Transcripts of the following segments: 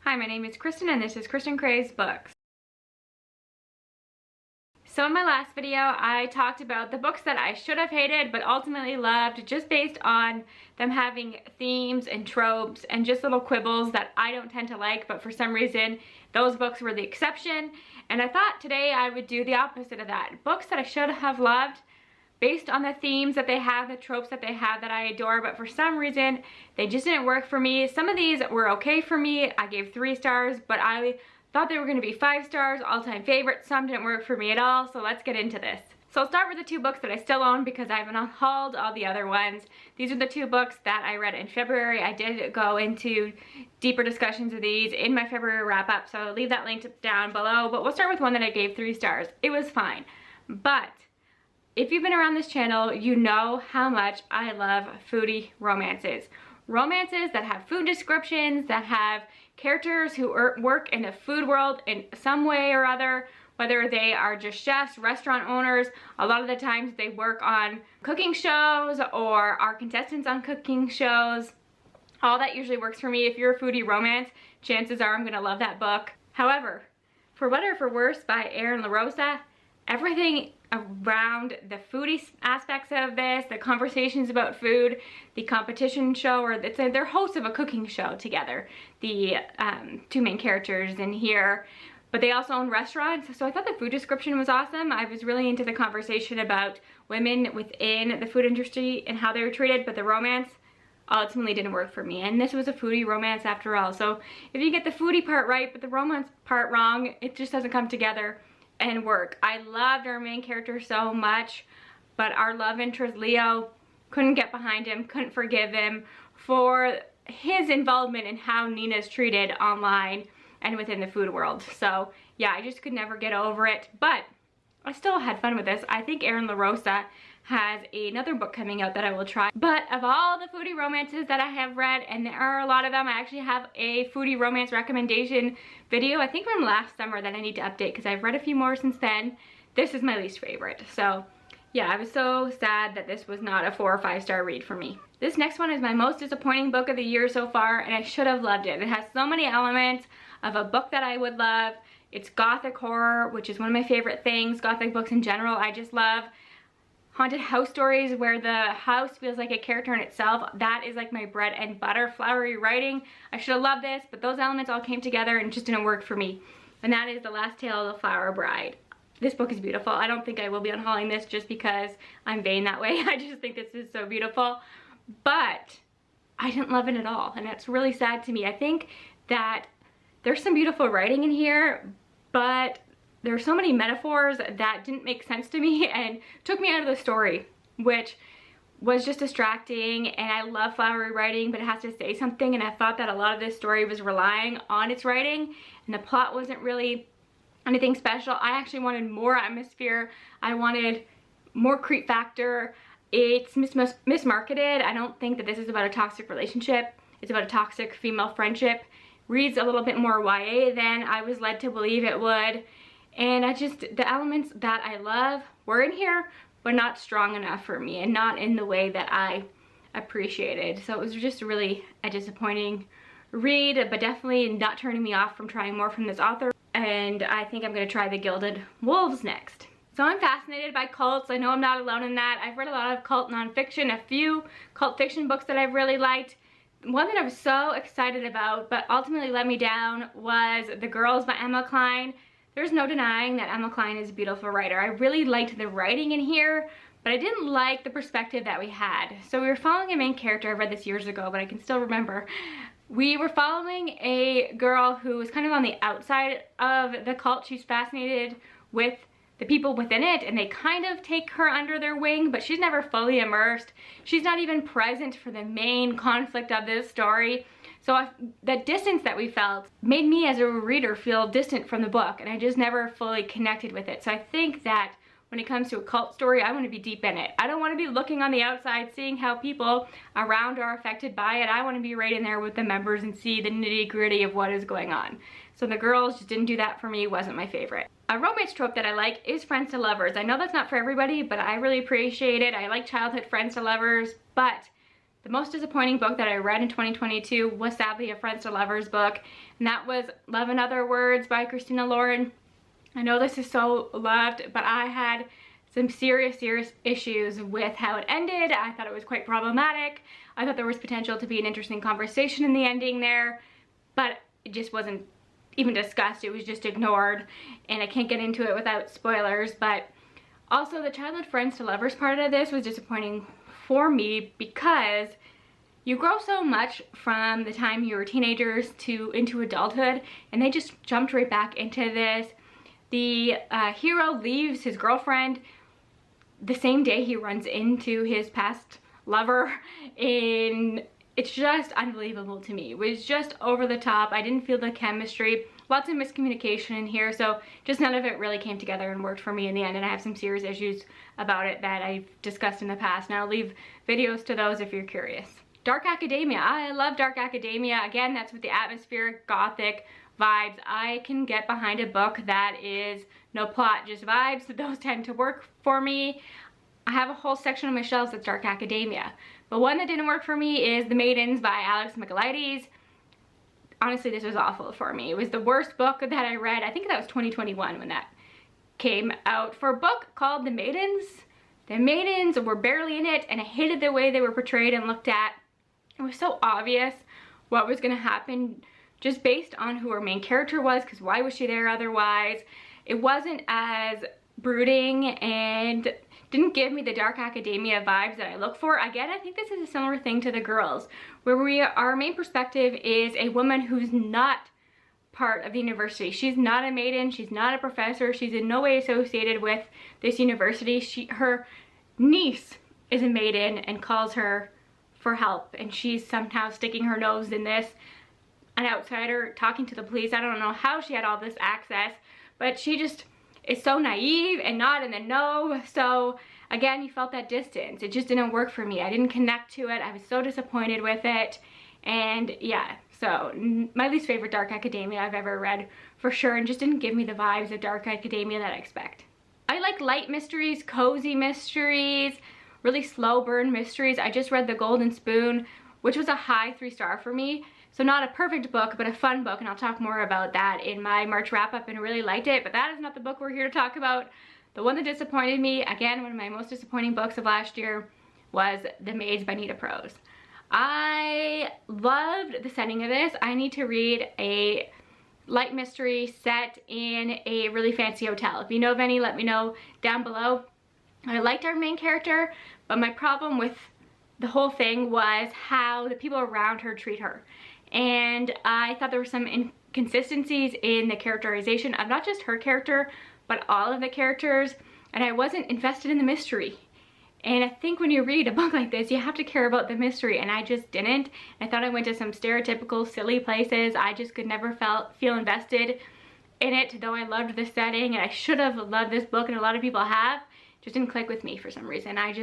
Hi, my name is Kristin and this is Kristin Kraves Books. So in my last video, I talked about the books that I should have hated but ultimately loved just based on them having themes and tropes and just little quibbles that I don't tend to like, but for some reason those books were the exception. And I thought today I would do the opposite of that. Books that I should have loved based on the themes that they have, the tropes that they have that I adore, but for some reason they just didn't work for me. Some of these were okay for me. I gave 3 stars, but I thought they were going to be 5 stars, all-time favorites. Some didn't work for me at all, so let's get into this. So I'll start with the 2 books that I still own because I haven't hauled all the other ones. These are the 2 books that I read in February. I did go into deeper discussions of these in my February wrap-up, so I'll leave that link down below, but we'll start with one that I gave 3 stars. It was fine, but if you've been around this channel, you know how much I love foodie romances. Romances that have food descriptions, that have characters who work in the food world in some way or other, whether they are just chefs, restaurant owners. A lot of the times they work on cooking shows or are contestants on cooking shows. All that usually works for me. If you're a foodie romance, chances are I'm gonna love that book. However, For Better or For Worse by Erin LaRosa, everything around the foodie aspects of this, the conversations about food, the competition show, or they're hosts of a cooking show together, the 2 main characters in here, but they also own restaurants. So I thought the food description was awesome. I was really into the conversation about women within the food industry and how they were treated, but the romance ultimately didn't work for me. And this was a foodie romance after all. So if you get the foodie part right but the romance part wrong, it just doesn't come together and work. I loved our main character so much, but our love interest Leo, couldn't get behind him, couldn't forgive him for his involvement in how Nina's treated online and within the food world. So yeah, I just could never get over it, but I still had fun with this. I think Erin LaRosa has another book coming out that I will try. But of all the foodie romances that I have read, and there are a lot of them, I actually have a foodie romance recommendation video, I think from last summer, that I need to update because I've read a few more since then. This is my least favorite. So yeah, I was so sad that this was not a 4 or 5 star read for me. This next one is my most disappointing book of the year so far, and I should have loved it. It has so many elements of a book that I would love. It's gothic horror, which is one of my favorite things. Gothic books in general, I just love. Haunted house stories where the house feels like a character in itself. That is like my bread and butter. Flowery writing. I should have loved this, but those elements all came together and just didn't work for me. And that is The Last Tale of the Flower Bride. This book is beautiful. I don't think I will be unhauling this just because I'm vain that way. I just think this is so beautiful. But I didn't love it at all, and that's really sad to me. I think that there's some beautiful writing in here, but there are so many metaphors that didn't make sense to me and took me out of the story, which was just distracting. And I love flowery writing, but it has to say something, and I thought that a lot of this story was relying on its writing, and the plot wasn't really anything special. I actually wanted more atmosphere. I wanted more creep factor. It's mismarketed. I don't think that this is about a toxic relationship. It's about a toxic female friendship. Reads a little bit more YA than I was led to believe it would. And the elements that I love were in here, but not strong enough for me and not in the way that I appreciated. So it was just really a disappointing read, but definitely not turning me off from trying more from this author. And I think I'm gonna try The Gilded Wolves next. So I'm fascinated by cults. I know I'm not alone in that. I've read a lot of cult nonfiction, a few cult fiction books that I've really liked. One that I was so excited about, but ultimately let me down, was The Girls by Emma Cline. There's no denying that Emma Cline is a beautiful writer. I really liked the writing in here, but I didn't like the perspective that we had. So we were following a main character. I read this years ago, but I can still remember. We were following a girl who was kind of on the outside of the cult. She's fascinated with the people within it, and they kind of take her under their wing, but she's never fully immersed. She's not even present for the main conflict of this story. So the distance that we felt made me as a reader feel distant from the book, and I just never fully connected with it. So I think that when it comes to a cult story, I want to be deep in it. I don't want to be looking on the outside, seeing how people around are affected by it. I want to be right in there with the members and see the nitty-gritty of what is going on. So The Girls just didn't do that for me, wasn't my favorite. A romance trope that I like is friends to lovers. I know that's not for everybody, but I really appreciate it. I like childhood friends to lovers, but the most disappointing book that I read in 2022 was sadly a Friends to Lovers book, and that was Love in Other Words by Kristin Lauren. I know this is so loved, but I had some serious issues with how it ended. I thought it was quite problematic. I thought there was potential to be an interesting conversation in the ending there, but it just wasn't even discussed. It was just ignored, and I can't get into it without spoilers. But also the childhood Friends to Lovers part of this was disappointing for me, because you grow so much from the time you were teenagers to into adulthood, and they just jumped right back into this. The hero leaves his girlfriend the same day he runs into his past lover, and it's just unbelievable to me. It was just over the top. I didn't feel the chemistry. Lots of miscommunication in here, so just none of it really came together and worked for me in the end, and I have some serious issues about it that I've discussed in the past, and I'll leave videos to those if you're curious. Dark Academia. I love Dark Academia. Again, that's with the atmospheric gothic vibes. I can get behind a book that is no plot, just vibes. Those tend to work for me. I have a whole section on my shelves that's Dark Academia. But one that didn't work for me is The Maidens by Alex Michaelides. Honestly, this was awful for me. It was the worst book that I read. I think that was 2021 when that came out. For a book called The Maidens were barely in it, and I hated the way they were portrayed and looked at. It was so obvious what was going to happen just based on who her main character was, because why was she there otherwise? It wasn't as brooding and didn't give me the Dark Academia vibes that I look for. Again, I think this is a similar thing to The Girls, where our main perspective is a woman who's not part of the university. She's not a maiden, she's not a professor, she's in no way associated with this university. Her niece is a maiden and calls her for help, and she's somehow sticking her nose in this. An outsider talking to the police. I don't know how she had all this access, but she just is so naive and not in the know. So again, you felt that distance. It just didn't work for me. I didn't connect to it. I was so disappointed with it. And yeah, so my least favorite Dark Academia I've ever read for sure, and just didn't give me the vibes of Dark Academia that I expect. I like light mysteries, cozy mysteries, really slow burn mysteries. I just read The Golden Spoon, which was a high 3-star for me. So not a perfect book, but a fun book, and I'll talk more about that in my March wrap-up, and really liked it. But that is not the book we're here to talk about. The one that disappointed me, again, one of my most disappointing books of last year, was the Mage Bonita prose. I loved the setting of this. I need to read a light mystery set in a really fancy hotel. If you know of any, let me know down below. I liked our main character, but my problem with the whole thing was how the people around her treat her. And I thought there were some inconsistencies in the characterization of not just her character, but all of the characters, and I wasn't invested in the mystery. And I think when you read a book like this, you have to care about the mystery, and I just didn't. I thought I went to some stereotypical silly places. I just could never feel invested in it, though I loved the setting, and I should have loved this book, and a lot of people have. It just didn't click with me for some reason. I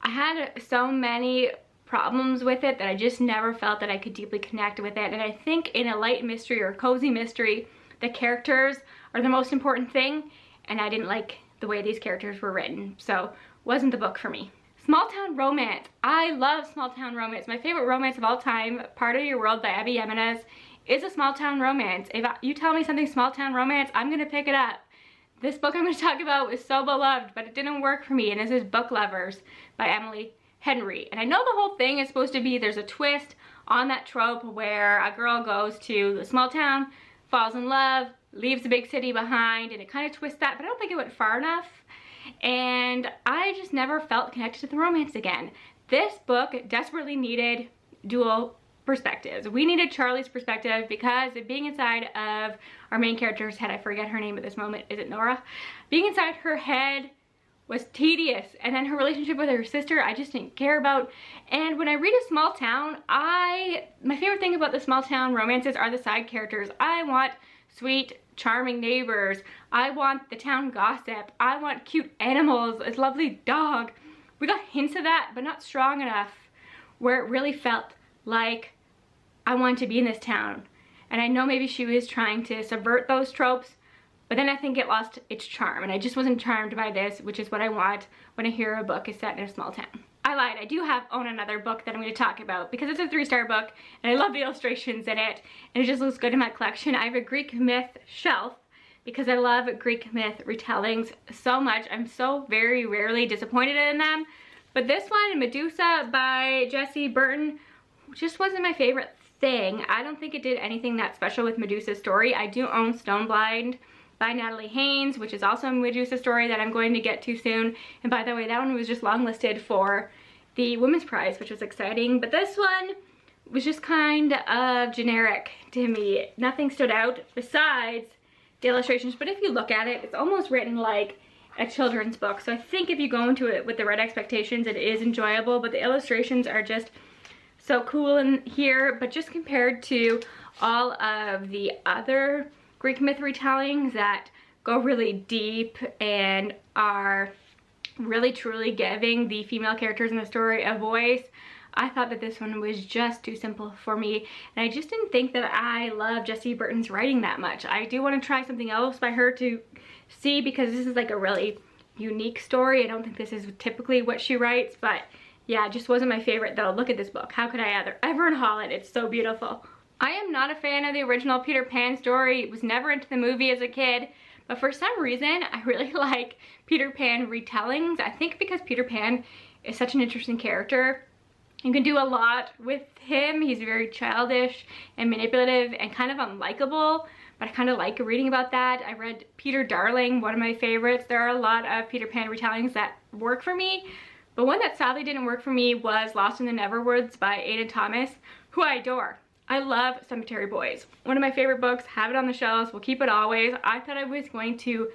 had so many problems with it that I just never felt that I could deeply connect with it. And I think in a light mystery or cozy mystery, the characters are the most important thing, and I didn't like the way these characters were written, so wasn't the book for me. Small town romance. I love small town romance. My favorite romance of all time, Part of Your World by Abby Jimenez, is a small town romance. If you tell me something small town romance, I'm gonna pick it up. This book I'm going to talk about was so beloved, but it didn't work for me, and this is Book Lovers by Emily Henry. And I know the whole thing is supposed to be there's a twist on that trope where a girl goes to the small town, falls in love, leaves the big city behind, and it kind of twists that, but I don't think it went far enough. And I just never felt connected to the romance again. This book desperately needed dual perspectives. We needed Charlie's perspective, because being inside of our main character's head, I forget her name at this moment, is it Nora? Being inside her head was tedious, and then her relationship with her sister I just didn't care about. And when I read a small town, my favorite thing about the small town romances are the side characters. I want sweet, charming neighbors. I want the town gossip. I want cute animals, a lovely dog. We got hints of that, but not strong enough where it really felt like I wanted to be in this town. And I know maybe she was trying to subvert those tropes, but then I think it lost its charm, and I just wasn't charmed by this, which is what I want when I hear a book is set in a small town. I lied, I do own another book that I'm going to talk about because it's a 3-star book and I love the illustrations in it and it just looks good in my collection. I have a Greek myth shelf because I love Greek myth retellings so much. I'm so very rarely disappointed in them. But this one, Medusa by Jessie Burton, just wasn't my favorite thing. I don't think it did anything that special with Medusa's story. I do own Stoneblind by Natalie Haynes, which is also a Medusa story that I'm going to get to soon. And by the way, that one was just longlisted for the Women's Prize, which was exciting. But this one was just kind of generic to me. Nothing stood out besides the illustrations. But if you look at it, it's almost written like a children's book. So I think if you go into it with the right expectations, it is enjoyable. But the illustrations are just so cool in here. But just compared to all of the other Greek myth retellings that go really deep and are really truly giving the female characters in the story a voice, I thought that this one was just too simple for me, and I just didn't think that I love Jessie Burton's writing that much. I do want to try something else by her to see, because this is like a really unique story. I don't think this is typically what she writes, but yeah, it just wasn't my favorite though. Look at this book. How could I ever haul it? It's so beautiful. I am not a fan of the original Peter Pan story. Was never into the movie as a kid, but for some reason I really like Peter Pan retellings. I think because Peter Pan is such an interesting character. You can do a lot with him. He's very childish and manipulative and kind of unlikable, but I kind of like reading about that. I read Peter Darling, one of my favorites. There are a lot of Peter Pan retellings that work for me, but one that sadly didn't work for me was Lost in the Neverwoods by Ada Thomas, who I adore. I love Cemetery Boys. One of my favorite books, have it on the shelves, will keep it always. I thought I was going to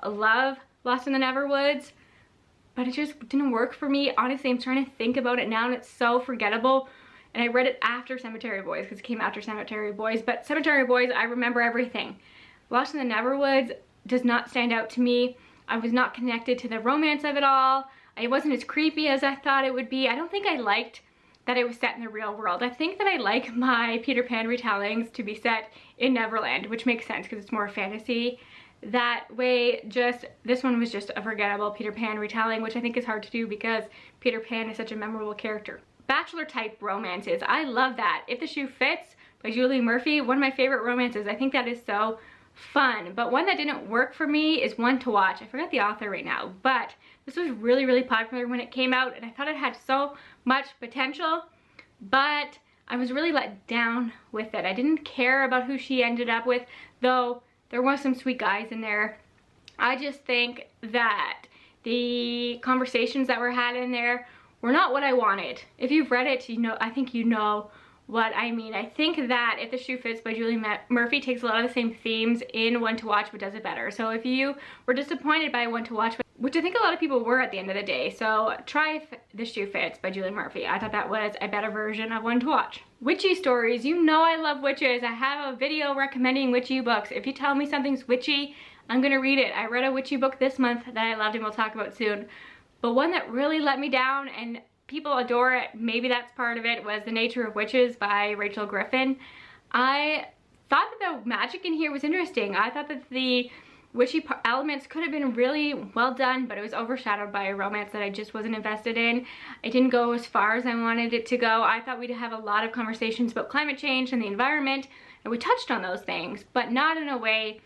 love Lost in the Neverwoods, but it just didn't work for me. Honestly, I'm trying to think about it now and it's so forgettable. And I read it after Cemetery Boys because it came after Cemetery Boys, but Cemetery Boys, I remember everything. Lost in the Neverwoods does not stand out to me. I was not connected to the romance of it all. It wasn't as creepy as I thought it would be. I don't think I liked that it was set in the real world. I think that I like my Peter Pan retellings to be set in Neverland, which makes sense because it's more fantasy. That way, this one was just a forgettable Peter Pan retelling, which I think is hard to do because Peter Pan is such a memorable character. Bachelor type romances, I love that. If the Shoe Fits by Julie Murphy, one of my favorite romances. I think that is so fun, but one that didn't work for me is One to Watch. I forgot the author right now, but this was really, really popular when it came out and I thought it had so much potential, but I was really let down with it. I didn't care about who she ended up with, though there was some sweet guys in there. I just think that the conversations that were had in there were not what I wanted. If you've read it, you know, I think you know what I mean. I think that If the Shoe Fits by Julie Murphy takes a lot of the same themes in One to Watch, but does it better. So if you were disappointed by One to Watch, which I think a lot of people were at the end of the day, so try If the Shoe Fits by Julie Murphy. I thought that was a better version of One to Watch. Witchy stories, you know I love witches. I have a video recommending witchy books. If you tell me something's witchy, I'm gonna read it. I read a witchy book this month that I loved and we'll talk about soon. But one that really let me down and people adore it, maybe that's part of it, was The Nature of Witches by Rachel Griffin. I thought that the magic in here was interesting. I thought that the witchy elements could have been really well done, but it was overshadowed by a romance that I just wasn't invested in. It didn't go as far as I wanted it to go. I thought we'd have a lot of conversations about climate change and the environment, and we touched on those things, but not in a way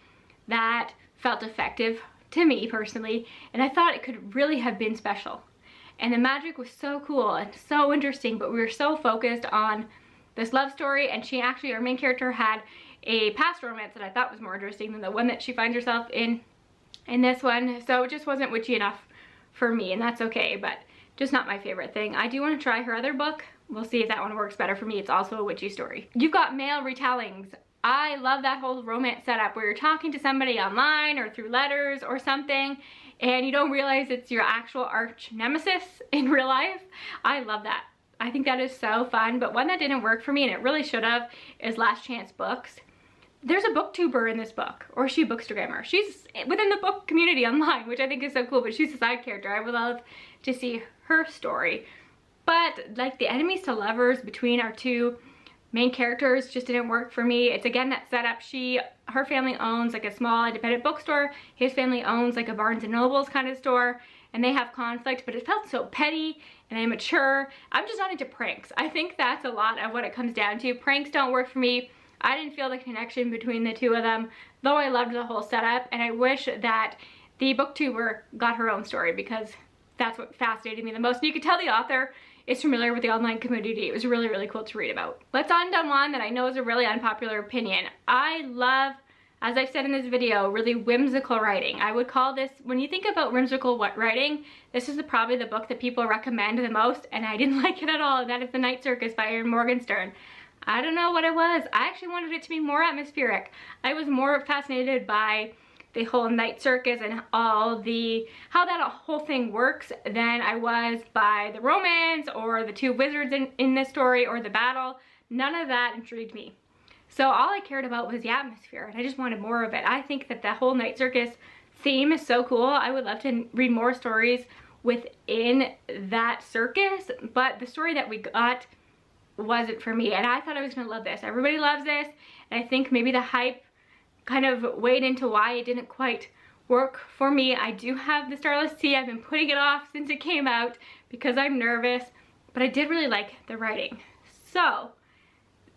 that felt effective to me personally, and I thought it could really have been special. And the magic was so cool and so interesting, but we were so focused on this love story, and she actually, our main character, had a past romance that I thought was more interesting than the one that she finds herself in this one. So it just wasn't witchy enough for me, and that's okay, but just not my favorite thing. I do want to try her other book. We'll see if that one works better for me. It's also a witchy story. You've got male retellings. I love that whole romance setup where you're talking to somebody online or through letters or something, and you don't realize it's your actual arch nemesis in real life. I love that. I think that is so fun, but one that didn't work for me, and it really should have, is Last Chance Books. There's a booktuber in this book, or is she a bookstagrammer? She's within the book community online, which I think is so cool, but she's a side character. I would love to see her story. But like the enemies to lovers between our two main characters just didn't work for me. It's again that setup. Her family owns like a small independent bookstore. His family owns like a Barnes and Nobles kind of store. and they have conflict, but it felt so petty and immature. I'm just not into pranks. I think that's a lot of what it comes down to. Pranks don't work for me. I didn't feel the connection between the two of them, though I loved the whole setup, and I wish that the booktuber got her own story, because that's what fascinated me the most. And you could tell the author is familiar with the online community. It was really, really cool to read about. Let's on to one that I know is a really unpopular opinion. I love, as I've said in this video, really whimsical writing. I would call this, when you think about whimsical writing, this is probably the book that people recommend the most, and I didn't like it at all, and that is The Night Circus by Erin Morgenstern. I don't know what it was. I actually wanted it to be more atmospheric. I was more fascinated by the whole Night Circus and all the, how that whole thing works, than I was by the romance or the two wizards in this story or the battle. None of that intrigued me. So all I cared about was the atmosphere, and I just wanted more of it. I think that the whole Night Circus theme is so cool. I would love to read more stories within that circus, but the story that we got wasn't for me, and I thought I was gonna love this. Everybody loves this, and I think maybe the hype kind of weighed into why it didn't quite work for me. I do have the Starless Sea. I've been putting it off since it came out because I'm nervous, but I did really like the writing. So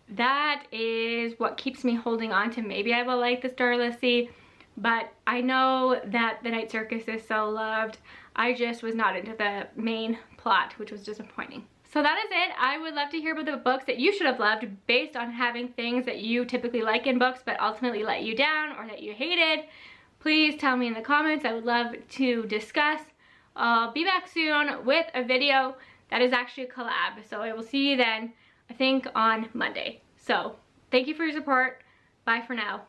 that is what keeps me holding on to maybe I will like the Starless Sea, but I know that the Night Circus is so loved. I just was not into the main plot, which was disappointing. So that is it. I would love to hear about the books that you should have loved based on having things that you typically like in books but ultimately let you down or that you hated. Please tell me in the comments. I would love to discuss. I'll be back soon with a video that is actually a collab. So I will see you then, I think on Monday. So thank you for your support. Bye for now.